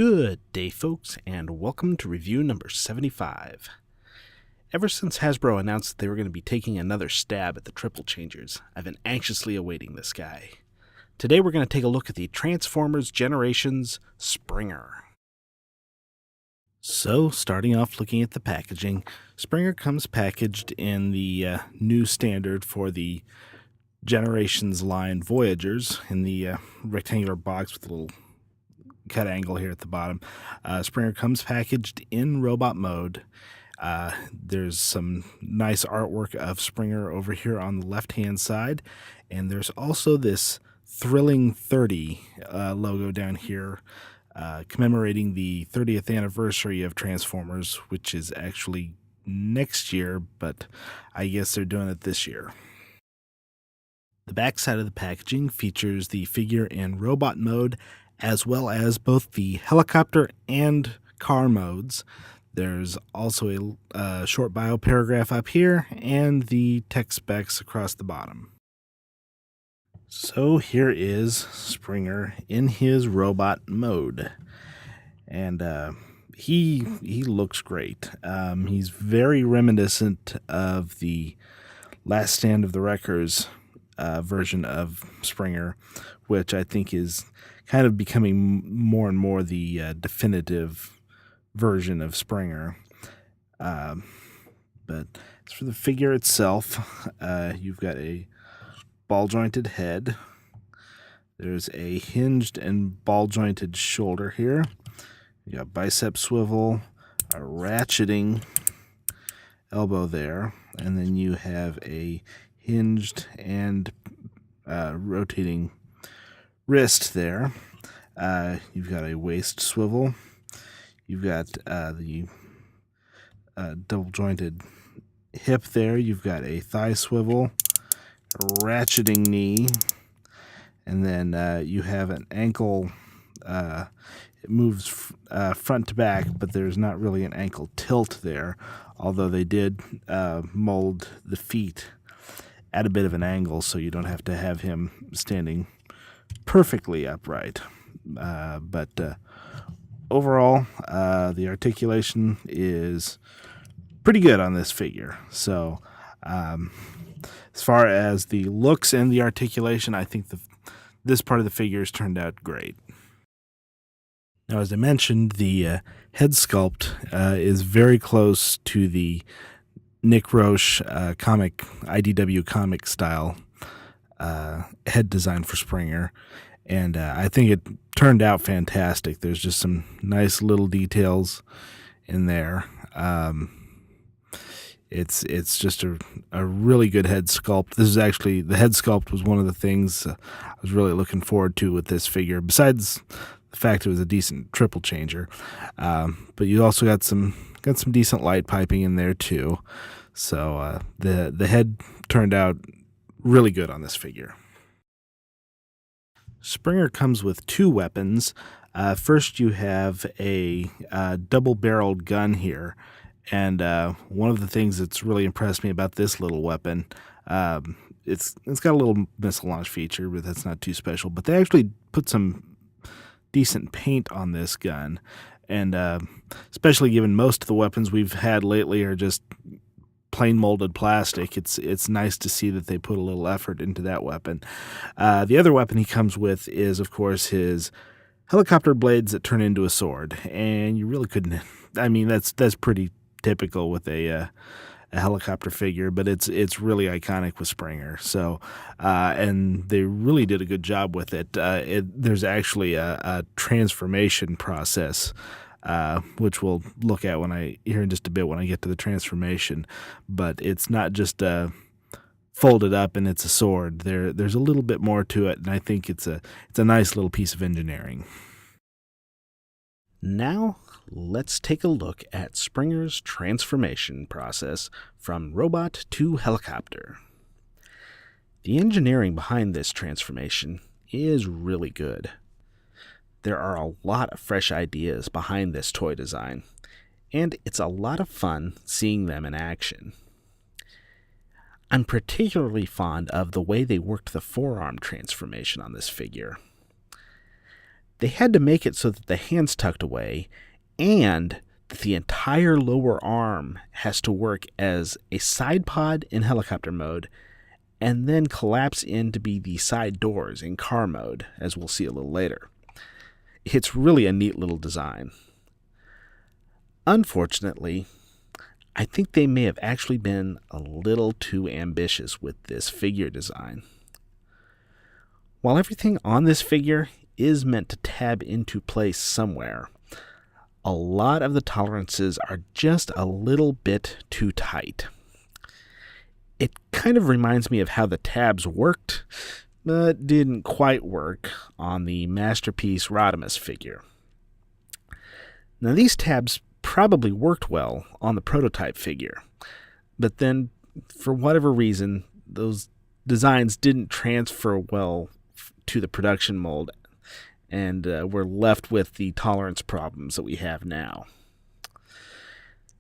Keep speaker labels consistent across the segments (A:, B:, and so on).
A: Good day, folks, and welcome to review number 75. Ever since Hasbro announced that they were going to be taking another stab at the triple changers, I've been anxiously awaiting this guy. Today we're going to take a look at the Transformers Generations Springer. So, starting off looking at the packaging, Springer comes packaged in the new standard for the Generations line Voyagers in the rectangular box with a little cut angle here at the bottom. Springer comes packaged in robot mode. There's some nice artwork of Springer over here on the left-hand side, and there's also this Thrilling 30 logo down here commemorating the 30th anniversary of Transformers, which is actually next year, but I guess they're doing it this year. The back side of the packaging features the figure in robot mode, as well as both the helicopter and car modes. There's also a short bio paragraph up here and the tech specs across the bottom. So here is Springer in his robot mode, and he looks great. He's very reminiscent of the Last Stand of the Wreckers version of Springer, which I think is kind of becoming more and more the definitive version of Springer. But as for the figure itself, you've got a ball-jointed head. There's a hinged and ball-jointed shoulder here. You got bicep swivel, a ratcheting elbow there, and then you have a hinged and rotating wrist there. You've got a waist swivel. You've got the double-jointed hip there. You've got a thigh swivel, a ratcheting knee, and then you have an ankle. It moves front to back, but there's not really an ankle tilt there, although they did mold the feet at a bit of an angle so you don't have to have him standing perfectly upright. But overall, the articulation is pretty good on this figure. So as far as the looks and the articulation, I think this part of the figure has turned out great. Now, as I mentioned, the head sculpt is very close to the Nick Roche comic, IDW comic style head design for Springer, and I think it turned out fantastic. There's just some nice little details in there. It's just a really good head sculpt. This is actually, the head sculpt was one of the things I was really looking forward to with this figure, besides the fact it was a decent triple changer. But you also got some decent light piping in there too. So the head turned out really good on this figure. Springer comes with two weapons. First, you have a double-barreled gun here, and one of the things that's really impressed me about this little weapon, it's got a little missile launch feature, but that's not too special. But they actually put some decent paint on this gun, and especially given most of the weapons we've had lately are just plain molded plastic, it's nice to see that they put a little effort into that weapon. The other weapon he comes with is, of course, his helicopter blades that turn into a sword, and you really couldn't. I mean, that's pretty typical with a helicopter figure, but it's really iconic with Springer. So, and they really did a good job with it. There's actually a transformation process, which we'll look at here in just a bit when I get to the transformation. But it's not just folded up and it's a sword. There's a little bit more to it, and I think it's a nice little piece of engineering. Now, let's take a look at Springer's transformation process from robot to helicopter. The engineering behind this transformation is really good. There are a lot of fresh ideas behind this toy design, and it's a lot of fun seeing them in action. I'm particularly fond of the way they worked the forearm transformation on this figure. They had to make it so that the hand's tucked away and that the entire lower arm has to work as a side pod in helicopter mode and then collapse in to be the side doors in car mode, as we'll see a little later. It's really a neat little design. Unfortunately, I think they may have actually been a little too ambitious with this figure design. While everything on this figure is meant to tab into place somewhere, a lot of the tolerances are just a little bit too tight. It kind of reminds me of how the tabs worked, but didn't quite work on the Masterpiece Rodimus figure. Now these tabs probably worked well on the prototype figure, but then for whatever reason those designs didn't transfer well to the production mold, and we're left with the tolerance problems that we have now.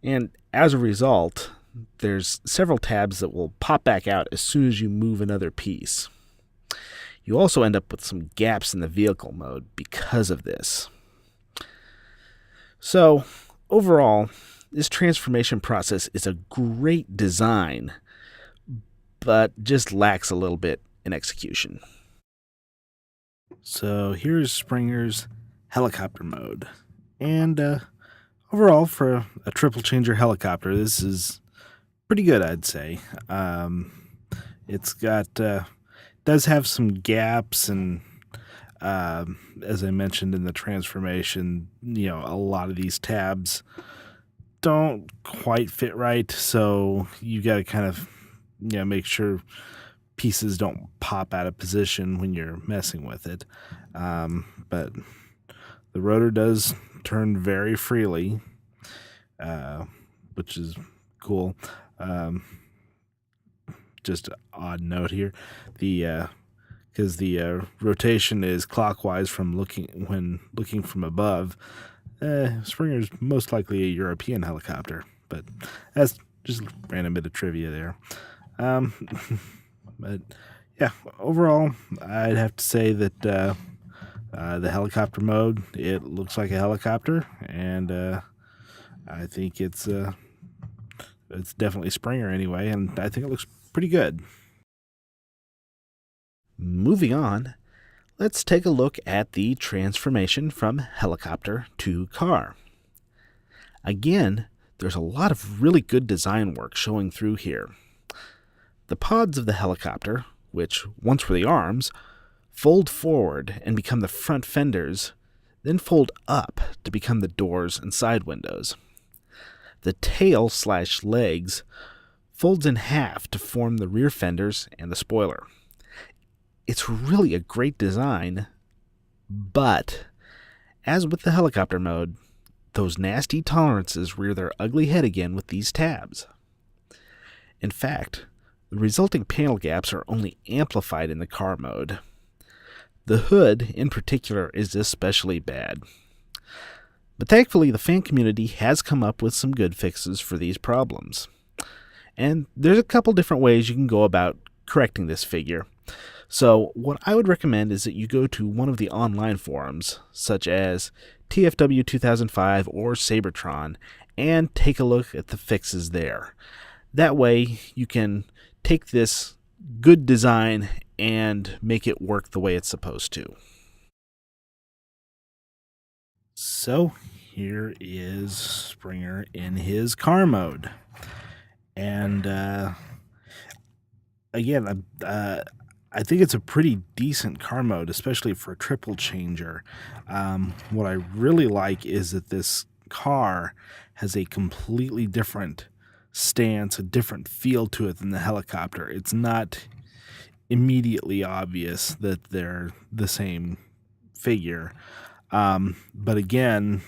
A: And as a result, there's several tabs that will pop back out as soon as you move another piece. You also end up with some gaps in the vehicle mode because of this. So, overall, this transformation process is a great design, but just lacks a little bit in execution. So here's Springer's helicopter mode. And overall, for a triple changer helicopter, this is pretty good, I'd say. It's got does have some gaps, and as I mentioned in the transformation, a lot of these tabs don't quite fit right, so you got to kind of make sure pieces don't pop out of position when you're messing with it. But the rotor does turn very freely, which is cool. Just an odd note here, because the rotation is clockwise when looking from above. Springer's most likely a European helicopter, but that's just a random bit of trivia there. But yeah, overall, I'd have to say that the helicopter mode, it looks like a helicopter, and I think it's definitely Springer anyway, and I think it looks pretty good. Moving on, let's take a look at the transformation from helicopter to car. Again, there's a lot of really good design work showing through here. The pods of the helicopter, which once were the arms, fold forward and become the front fenders, then fold up to become the doors and side windows. The tail/legs folds in half to form the rear fenders and the spoiler. It's really a great design, but as with the helicopter mode, those nasty tolerances rear their ugly head again with these tabs. In fact, the resulting panel gaps are only amplified in the car mode. The hood, in particular, is especially bad. But thankfully, the fan community has come up with some good fixes for these problems. And there's a couple different ways you can go about correcting this figure. So what I would recommend is that you go to one of the online forums, such as TFW2005 or Sabertron, and take a look at the fixes there. That way, you can take this good design and make it work the way it's supposed to. So here is Springer in his car mode. And again, I think it's a pretty decent car mode, especially for a triple changer. What I really like is that this car has a completely different stance, a different feel to it than the helicopter. It's not immediately obvious that they're the same figure. But again,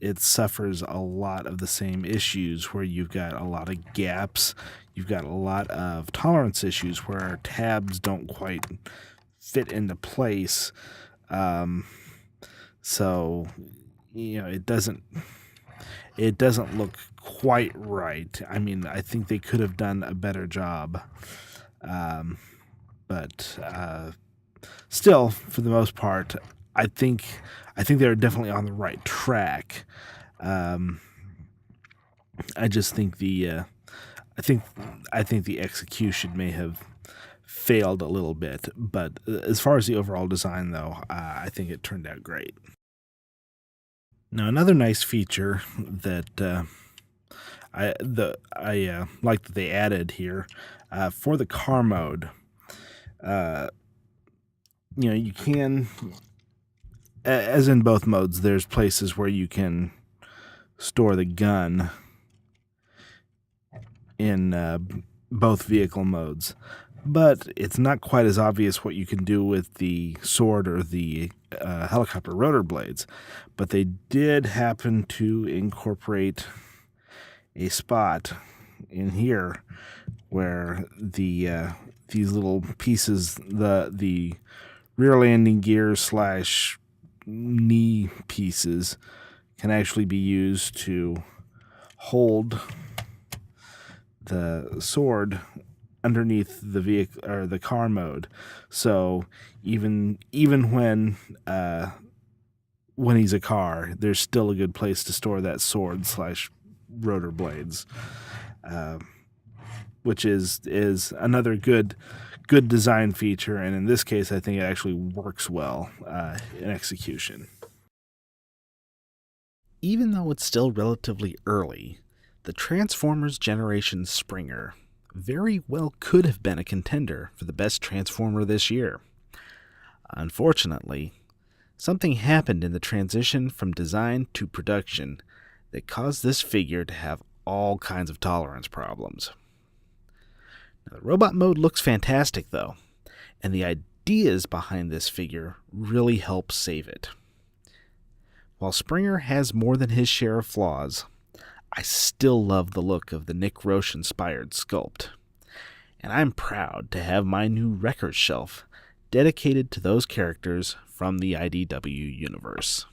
A: it suffers a lot of the same issues where you've got a lot of gaps. You've got a lot of tolerance issues where tabs don't quite fit into place. So, it doesn't look quite right. I mean, I think they could have done a better job. But still, for the most part, I think they're definitely on the right track. Um, I just think I think I think the execution may have failed a little bit, but as far as the overall design, though, I think it turned out great. Now, another nice feature that I like that they added here for the car mode. Uh, you can, as in both modes, there's places where you can store the gun in both vehicle modes, but it's not quite as obvious what you can do with the sword or the helicopter rotor blades. But they did happen to incorporate a spot in here where these little pieces, the rear landing gear / knee pieces, can actually be used to hold the sword underneath the vehicle or the car mode. So even when he's a car, there's still a good place to store that sword / rotor blades, which is another good design feature. And in this case, I think it actually works well in execution. Even though it's still relatively early, the Transformers Generation Springer very well could have been a contender for the best Transformer this year. Unfortunately, something happened in the transition from design to production that caused this figure to have all kinds of tolerance problems. Now, the robot mode looks fantastic, though, and the ideas behind this figure really help save it. While Springer has more than his share of flaws, I still love the look of the Nick Roche-inspired sculpt, and I'm proud to have my new record shelf dedicated to those characters from the IDW universe.